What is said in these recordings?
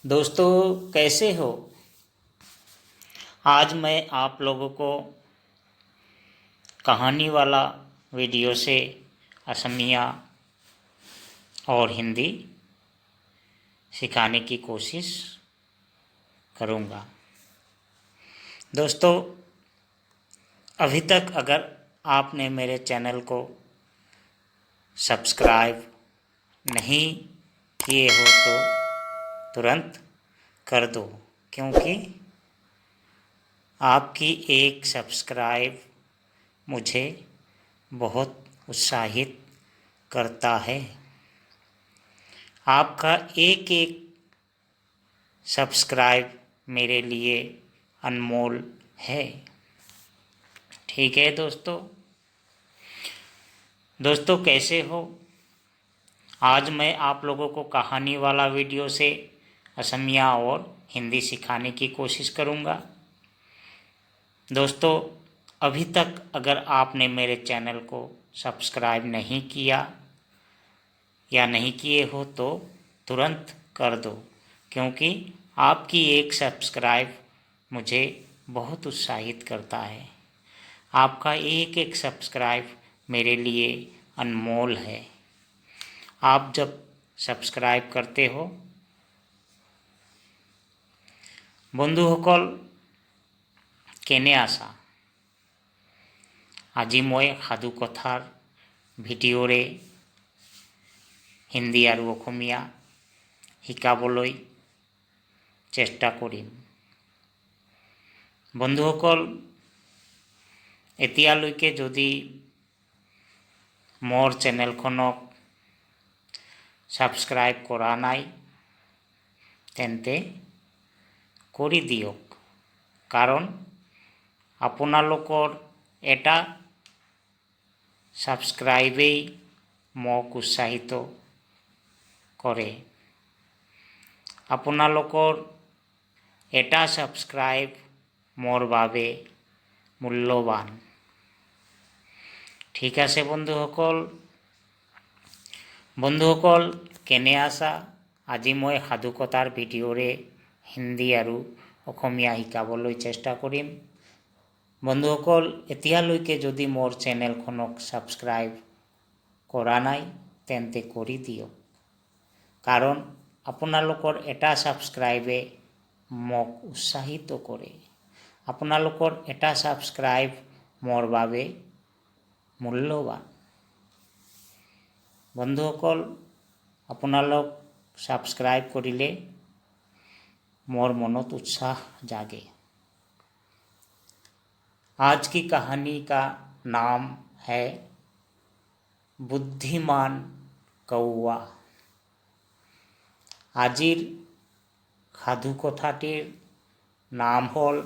दोस्तों, कैसे हो? आज मैं आप लोगों को कहानी वाला वीडियो से असमिया और हिंदी सिखाने की कोशिश करूँगा। दोस्तों, अभी तक अगर आपने मेरे चैनल को सब्सक्राइब नहीं किए हो तो तुरंत कर दो, क्योंकि आपकी एक सब्सक्राइब मुझे बहुत उत्साहित करता है। आपका एक एक सब्सक्राइब मेरे लिए अनमोल है। ठीक है दोस्तों, कैसे हो? आज मैं आप लोगों को कहानी वाला वीडियो से असमिया और हिंदी सिखाने की कोशिश करूँगा। दोस्तों, अभी तक अगर आपने मेरे चैनल को सब्सक्राइब नहीं किया या नहीं किए हो तो तुरंत कर दो, क्योंकि आपकी एक सब्सक्राइब मुझे बहुत उत्साहित करता है। आपका एक एक सब्सक्राइब मेरे लिए अनमोल है। आप जब सब्सक्राइब करते हो, বন্ধুসকল কেনে আছা? আজি মই সাধু কথাৰ ভিডিঅ'ৰে হিন্দী আৰু অসমীয়া শিকাবলৈ চেষ্টা কৰিম। বন্ধুসকল, এতিয়ালৈকে যদি মোৰ চেনেলখনক ছাবস্ক্ৰাইব কৰা নাই তেন্তে কৰি দিয়ক, কাৰণ আপোনালোকৰ এটা ছাবস্ক্ৰাইবেই মোক উৎসাহিত কৰে। আপোনালোকৰ এটা ছাবস্ক্ৰাইব মোৰ বাবে মূল্যৱান। ঠিক আছে বন্ধুসকল কেনে আছা? আজি মই সাধুকথাৰ ভিডিঅ'ৰে হিন্দী আৰু অসমীয়া শিকাবলৈ চেষ্টা কৰিম। বন্ধুসকল, এতিয়ালৈকে যদি মোৰ চেনেলখনক ছাবস্ক্ৰাইব কৰা নাই তেন্তে কৰি দিয়ক, কাৰণ আপোনালোকৰ এটা ছাবস্ক্ৰাইবে মোক উৎসাহিত কৰে। আপোনালোকৰ এটা ছাবস্ক্ৰাইব মোৰ বাবে মূল্যৱান। বন্ধুসকল, আপোনালোক ছাবস্ক্ৰাইব কৰিলে मोर मनत उत्साह जागे। आज की कहानी का नाम है बुद्धिमान कौआ। आजिर साधु कथाटिर नाम हल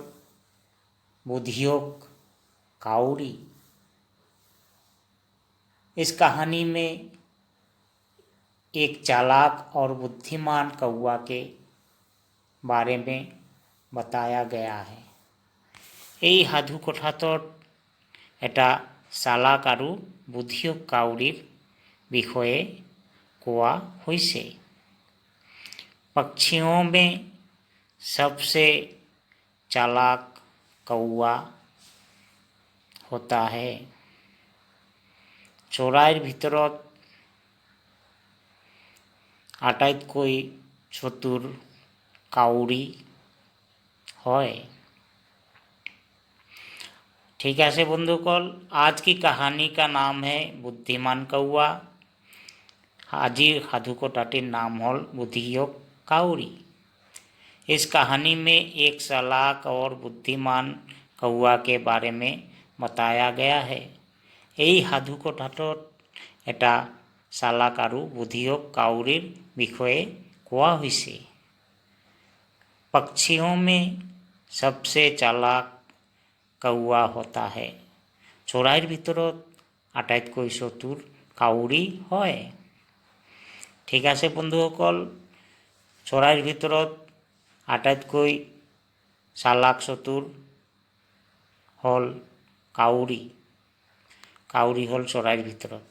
बुद्धियोग काउरी। इस कहानी में एक चालाक और बुद्धिमान कौआ के बारे में बताया गया है। এই সাধু কথাটোত এটা চালাক আৰু বুদ্ধিয়ক কাউৰীৰ বিষয়ে কোৱা হৈছে। पक्षियों में सबसे चालाक कौआ होता है। চৰাইৰ ভিতৰত আটাইতকৈ চতুৰ काउरी है। ठीक है बंधुकल, आज की कहानी का नाम है बुद्धिमान कौआ। आजिर साधु कथाटिर नाम हल बुद्धियोग काउरी। इस कहानी में एक चालाक और बुद्धिमान कौआ के बारे में बताया गया है। এই সাধু কথাটোত এটা চালাক আৰু বুদ্ধিয়ক কাউৰীৰ বিষয়ে কোৱা হৈছে। पक्षियों में सबसे चालाक कौआ होता है। चराइर भितरत आटाइतকৈ चतुर काउरी है। ठीक है बंधुসকল, चराइर भितरत आटाइतকৈ चालाक चतुर हल काउरी। काउरी हल चराइर भितरत।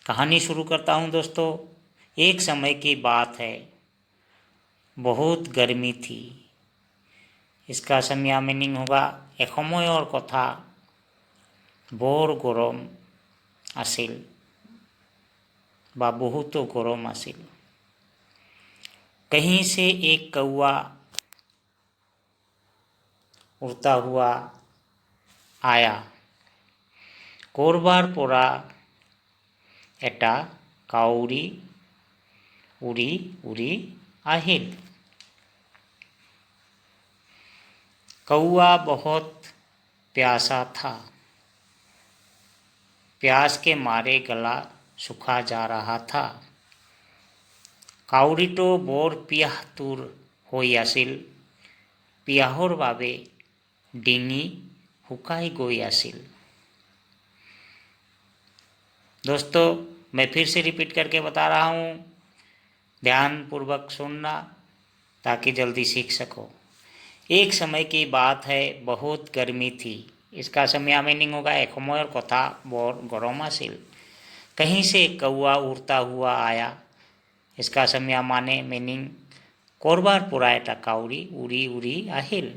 कहानी शुरू करता हूँ दोस्तों। एक समय की बात है, बहुत गर्मी थी। इसका असमिया मीनिंग होगा एসমयर कथा বৰ গৰম আছিল বা বহুতো গৰম আছিল। कहीं से एक कौआ उड़ता हुआ आया, কৰবাৰ পৰা এটা কাউৰী উৰি উৰি আহিল। कौआ बहुत प्यासा था, प्यास के मारे गला सूखा जा रहा था। কাউৰীটো বৰ পিয়াহতুৰ হৈ আছিল, পিয়াহৰ বাবে ডিঙি শুকাই गई আছিল। दोस्तों, मैं फिर से रिपीट करके बता रहा हूँ, ध्यान पूर्वक सुनना ताकि जल्दी सीख सको। एक समय की बात है, बहुत गर्मी थी। इसका असमिया मीनिंग होगा एসমयर कथा বৰ গৰম আছিল। कहीं से एक कौआ उड़ता हुआ आया। इसका असमिया माने मीनिंग কৰবাৰ পৰা এটা কাউৰী उड़ी उड़ी আহিল।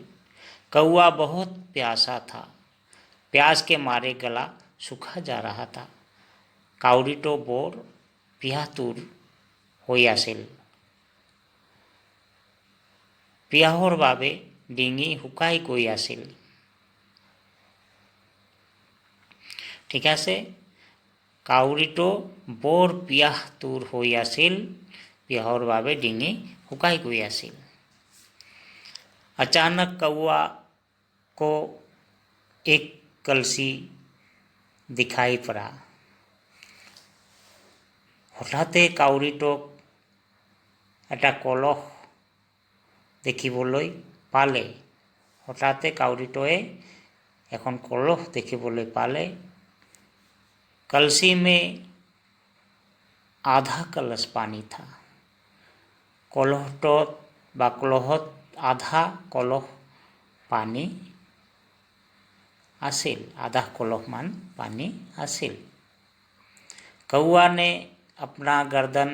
कौआ बहुत प्यासा था, प्यास के मारे गला सूखा जा रहा था। কাউৰীটো বৰ পিয়াতুৰ হৈ আছিল, পিয়াহৰ বাবে ডিঙি শুকাই গৈ আছিল। ঠিক আছে, কাউৰীটো বৰ পিয়াহতুৰ হৈ আছিল, পিয়াহৰ বাবে ডিঙি শুকাই গৈ আছিল। अचानक कौआ को एक कलसी दिखाई पड़ा। হঠাতে কাউৰীটোক এটা কলহ দেখিবলৈ পালে। হঠাতে কাউৰীটোৱে এখন কলহ দেখিবলৈ পালে। कलसी में आधा कलश पानी था। কলহটোত বা কলহত আধা কলহ পানী আছিল, आधा कलह मान पानी আছিল। कौआ ने अपना गर्दन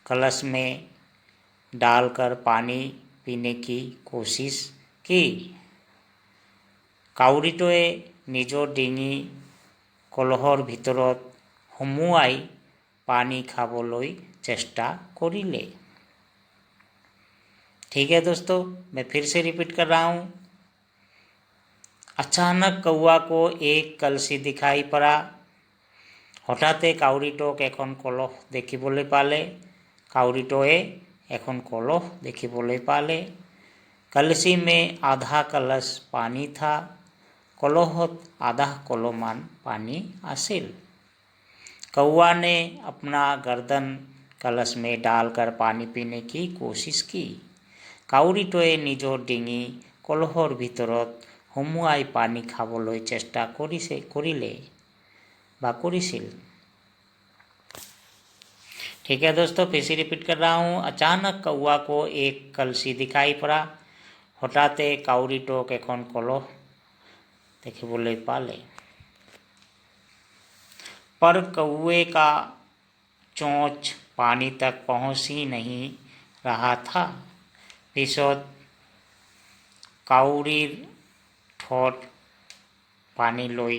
कलश में डालकर पानी पीने की कोशिश की। কাউৰীটোৱে নিজৰ ডিঙি কলহৰ ভিতৰত সুমুৱাই পানী খাবলৈ চেষ্টা কৰিলে। ठीक है दोस्तों, मैं फिर से रिपीट कर रहा हूँ। अचानक कौआ को एक कलसी दिखाई पड़ा। হঠাতে কাউৰীটোক এখন কলহ দেখিবলৈ পালে। কাউৰীটোৱে এখন কলহ দেখিবলৈ পালে। कलसी में आधा कलश पानी था। कलहत आधा कलमान पानी আছিল। कौआ ने अपना गर्दन कलश में डालकर पानी पीने की कोशिश की। কাউৰীটোৱে নিজৰ ডিঙি কলহৰ ভিতৰত সুমুৱাই পানী খাবলৈ চেষ্টা কৰিলে বা কৰিছিল। ठीक है दोस्तों, फिर से रिपीट कर रहा हूँ। अचानक कौआ को एक कलसी दिखाई पड़ा। হঠাতে কাউৰীটোক এখন কলহ দেখিবলৈ পালে। पर कौए का चोंच पानी तक पहुँच ही नहीं रहा था। পিছত কাউৰীৰ ঠোঁট পানীলৈ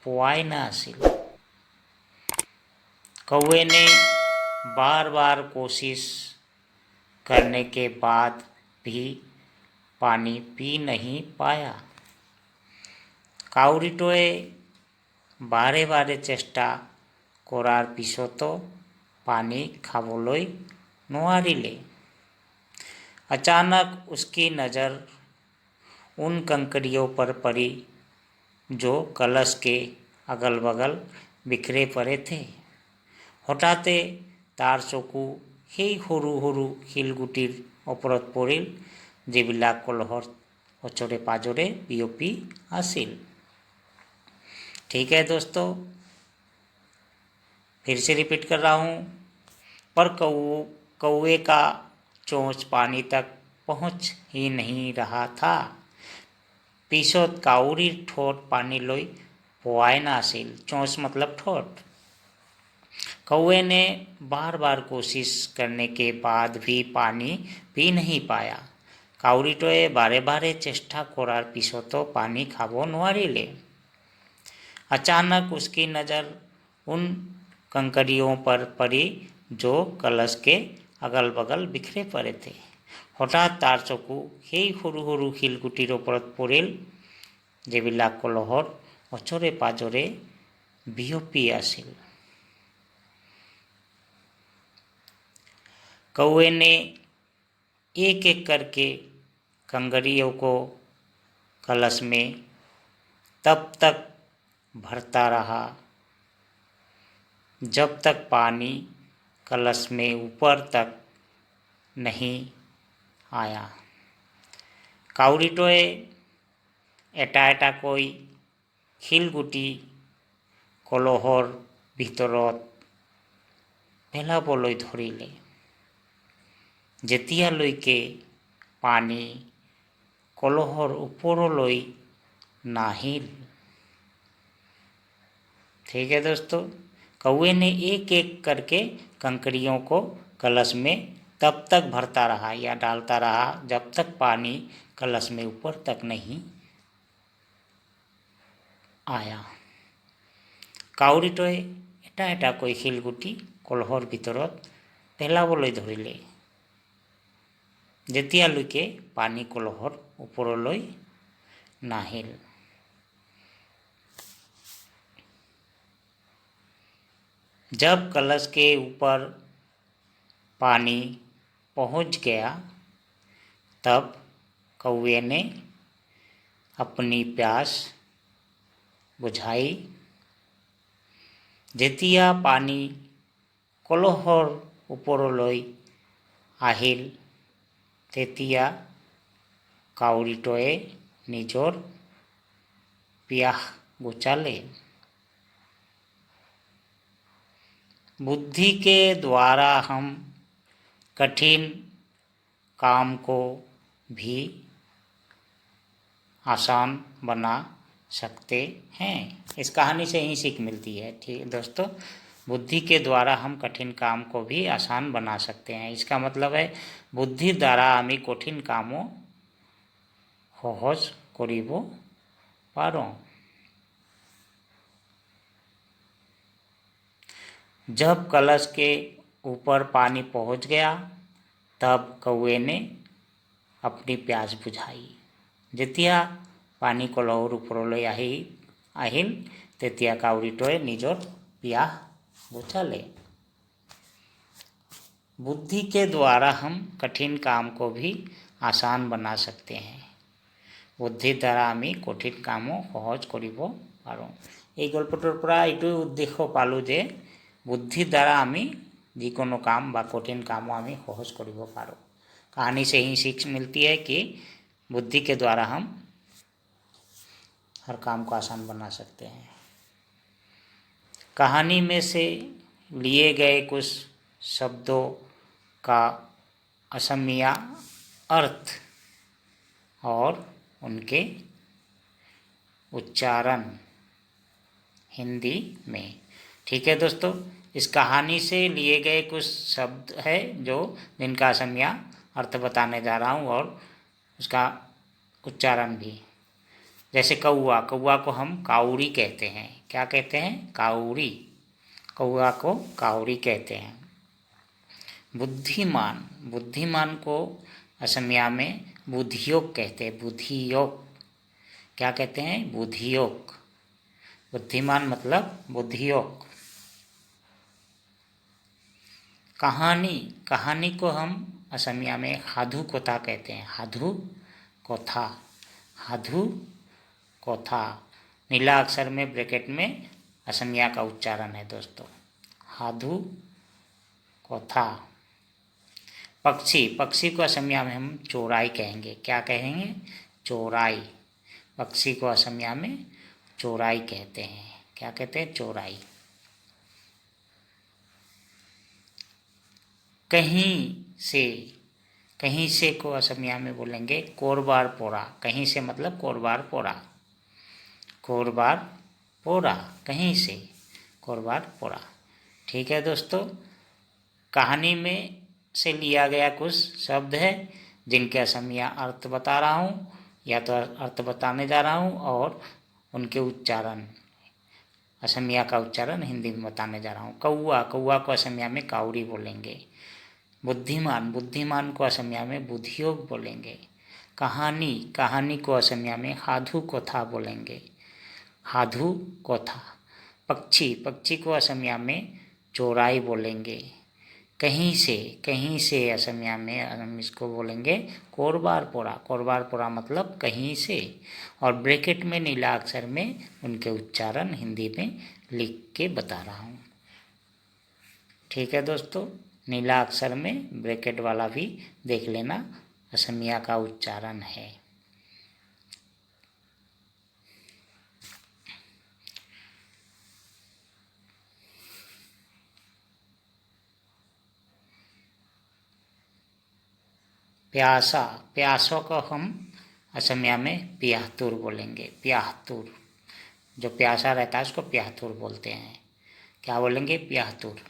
পোৱাই নাছিল। कौए ने बार बार कोशिश करने के बाद भी पानी पी नहीं पाया। কাউৰীটোৱে বাৰে বাৰে চেষ্টা কৰাৰ পিছতো পানী খাবলৈ নোৱাৰিলে। अचानक उसकी नज़र उन कंकड़ियों पर पड़ी जो कलश के अगल बगल बिखरे पड़े थे। হঠাতে তাৰ চকু সেই সৰু সৰু শিলগুটিৰ ওপৰত পৰিল যিবিলাক কলহৰ ওচৰে পাজৰে বিয়পি আছিল। ठीक है दोस्तों, फिर से रिपीट कर रहा हूँ। पर कौए का चोंच पानी तक पहुँच ही नहीं रहा था। পিছত কাউৰীৰ ঠোঁট পানীলৈ পোৱাই নাছিল। চোঁচ मतलब ঠোঁট। कौवे ने बार बार कोशिश करने के बाद भी पानी पी नहीं पाया। काउरीटोए बारे बारे चेष्टा करार पिछतो पानी खाबो नोवारिले। अचानक उसकी नज़र उन कंकड़ियों पर पड़ी जो कलश के अगल बगल बिखरे पड़े थे। हठात तार चकू সেই সৰু সৰু শিলগুটিৰ ওপৰত পৰিল যিবিলাক কলহৰ ওচৰে পাজৰে বিয়পি আছিল। कौवे ने एक एक करके कंकड़ियों को कलश में तब तक भरता रहा जब तक पानी कलश में ऊपर तक नहीं आया। काउरीटोए एटा एटा कोई শিলগুটি কলহৰ ভিতৰত পেলাবলৈ ধৰিলে। যেতিয়ালৈকে पानी কলহৰ ওপৰলৈ नाहिल। ठीक है दोस्तों, कौवे ने एक एक करके कंकड़ियों को कलश में तब तक भरता रहा या डालता रहा जब तक पानी कलश में ऊपर तक नहीं आया। काउरीटोए एटा एटा कोई শিলগুটি কলহৰ ভিতৰত পেলাবলৈ ধৰিলে যেতিয়ালৈকে পানী কলহৰ ওপৰলৈ নাহিল। जब कलश के ऊपर पानी पहुंच गया तब कौवे ने अपनी प्यास बुझाई। যেতিয়া पानी কলহৰ ওপৰলৈ আহিল তেতিয়া কাউৰীটোৱে নিজৰ পিয়াস बुझाले। बुद्धि के द्वारा हम कठिन काम को भी आसान बना सकते हैं। इस कहानी से ही सीख मिलती है। ठीक दोस्तों, बुद्धि के द्वारा हम कठिन काम को भी आसान बना सकते हैं। इसका मतलब है बुद्धिर द्वारा आमी कठिन कामों सहज करिब पारो। जब कलश के ऊपर पानी पहुंच गया तब कौवे ने अपनी प्यास बुझाई। যেতিয়া पानी কলহৰ ওপৰলৈ আহিল তেতিয়া কাউৰীটোৱে নিজৰ পিয়াহ बुझाले। बुद्धि के द्वारा हम कठिन काम को भी आसान बना सकते हैं। बुद्धिर द्वारा आमी कठिन कामो सहज करिब पारो। এই গল্পটোৰ পৰা এইটোৱে উদ্দেশ্য পালোঁ যে बुद्धिर द्वारा आमी যিকোনো काम বা कठिन कामो आमी सहज करिब पारो। कहानी से ही सीख मिलती है कि बुद्धि के द्वारा हम हर काम को आसान बना सकते हैं। कहानी में से लिए गए कुछ शब्दों का असमिया अर्थ और उनके उच्चारण हिंदी में। ठीक है दोस्तों, इस कहानी से लिए गए कुछ शब्द है जो जिनका असमिया अर्थ बताने जा रहा हूँ और उसका उच्चारण भी। जैसे कौवा, कौवा को हम काउरी कहते हैं। क्या कहते हैं? काउरी। कौवा को काउरी कहते हैं। बुद्धिमान, बुद्धिमान को असमिया में बुधियोग कहते हैं। बुधियोग। क्या कहते हैं? बुधियोग। बुद्धिमान मतलब बुधियोग। कहानी, कहानी को हम असमिया में हाधु कोथा कहते हैं। हाधु कोथा, हाधु कोथा। नीला अक्षर में ब्रैकेट में असमिया का उच्चारण है दोस्तों। हाधु कोथा। पक्षी, पक्षी को असमिया में हम चोराई कहेंगे। क्या कहेंगे? चोराई। पक्षी को असमिया में चोराई कहते हैं। क्या कहते हैं? चोराई। कहीं से, कहीं से को असमिया में बोलेंगे कोरबार पोरा। कहीं से मतलब कोरबार पोरा। कोरबार पोरा, कहीं से, कोरबार पोरा। ठीक है दोस्तों, कहानी में से लिया गया कुछ शब्द है जिनके असमिया अर्थ बता रहा हूँ, या तो अर्थ बताने जा रहा हूँ और उनके उच्चारण, असमिया का उच्चारण हिंदी में बताने जा रहा हूँ। कौआ, कौआ को असमिया में काउरी बोलेंगे। बुद्धिमान, बुद्धिमान को असमिया में बुधियोग बोलेंगे। कहानी, कहानी को असमिया में हाधु कोथा बोलेंगे, हाधु कोथा। पक्षी, पक्षी को असमिया में चोराई बोलेंगे। कहीं से, कहीं से असमिया में हम इसको बोलेंगे कोरबार पोरा, कोरबार पोरा मतलब कहीं से। और ब्रैकेट में नीला अक्षर में उनके उच्चारण हिंदी में लिख के बता रहा हूँ। ठीक है दोस्तों, नीला अक्षर में ब्रैकेट वाला भी देख लेना, असमिया का उच्चारण है। प्यासा, प्यासों को हम असमिया में प्याहतुर बोलेंगे। प्याहतुर, जो प्यासा रहता है उसको प्याहतुर बोलते हैं। क्या बोलेंगे? प्याहतुर।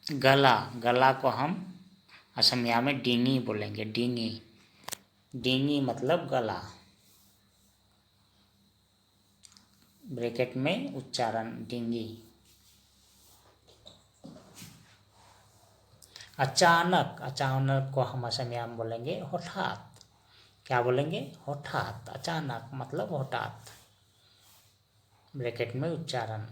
गला, गला को हम असमिया में डींगी बोलेंगे। डींगी, डींगी मतलब गला। ब्रैकेट में उच्चारण डींगी। अचानक, अचानक को हम असमिया में बोलेंगे हठात। क्या बोलेंगे? हठात। अचानक मतलब हठात, ब्रैकेट में उच्चारण।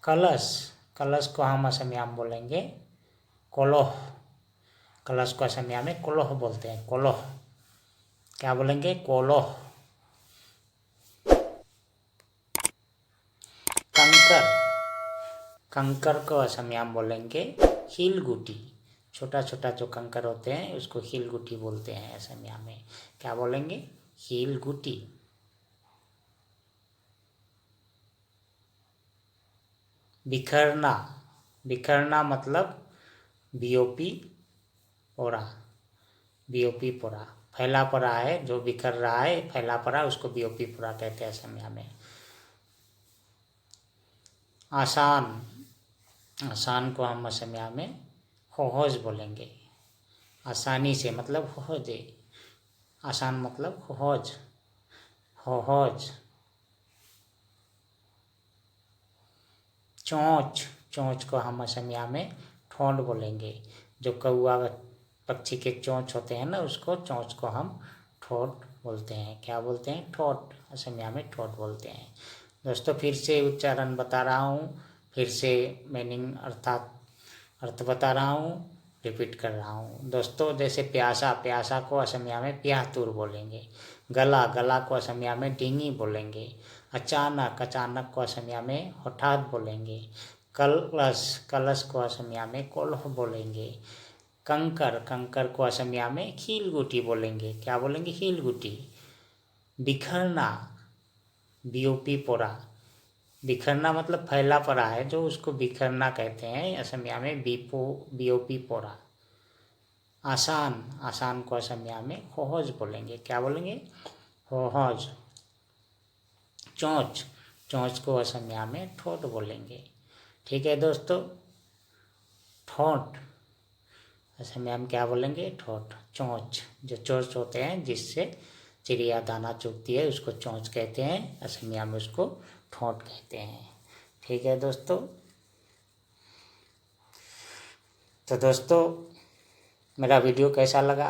कलश, कलश को हम असमिया में बोलेंगे कोलोह। कलश को असमिया में कोलोह बोलते हैं, कोलोह। क्या बोलेंगे? कोलोह। कंकर, कंकर को असमिया में बोलेंगे हिलगुटी। छोटा छोटा जो कंकर होते हैं उसको हिलगुटी बोलते हैं असमिया में। क्या बोलेंगे? हिलगुटी। बिखरना, बिखरना मतलब बीओपी पोरा, बीओपी पोरा। फैला पड़ा है, जो बिखर रहा है, फैला पड़ा, उसको बीओपी पोरा कहते हैं असमिया में। आसान, आसान को हम असमिया में होहज बोलेंगे। आसानी से मतलब होहजे, आसान मतलब होहज, होहज। चोंच, चोंच को हम असमिया में ठोंड बोलेंगे। जो कौआ पक्षी के चोंच होते हैं ना, उसको चोंच को हम ठोट बोलते हैं। क्या बोलते हैं? ठोट, असमिया में ठोट बोलते हैं। दोस्तों फिर से उच्चारण बता रहा हूँ, फिर से मीनिंग अर्थात अर्थ बता रहा हूँ, रिपीट कर रहा हूँ। दोस्तों जैसे प्यासा, प्यासा को असमिया में प्याहतुर बोलेंगे। गला, गला को असमिया में डींगी बोलेंगे। अचानक, अचानक को असमिया में हठात बोलेंगे। कलश, कलश को असमिया में कोल्ह बोलेंगे। कंकर, कंकर को असमिया में खीलगुटी बोलेंगे। क्या बोलेंगे? खीलगुटी। बिखरना, बीओपी पोरा। बिखरना मतलब फैला पड़ा है जो, उसको बिखरना कहते हैं असमिया में बीओपी पोरा। आसान, आसान को असमिया में होहज बोलेंगे। क्या बोलेंगे? होहज। चोंच, चोंच को असमिया में ठोट बोलेंगे। ठीक है दोस्तों, ठोंट असमिया में क्या बोलेंगे? ठोट। चोंच, जो चोंच होते हैं जिससे चिड़िया दाना चुगती है उसको चोंच कहते हैं, असमिया में उसको ठोंट कहते हैं। ठीक है दोस्तों, तो दोस्तों मेरा वीडियो कैसा लगा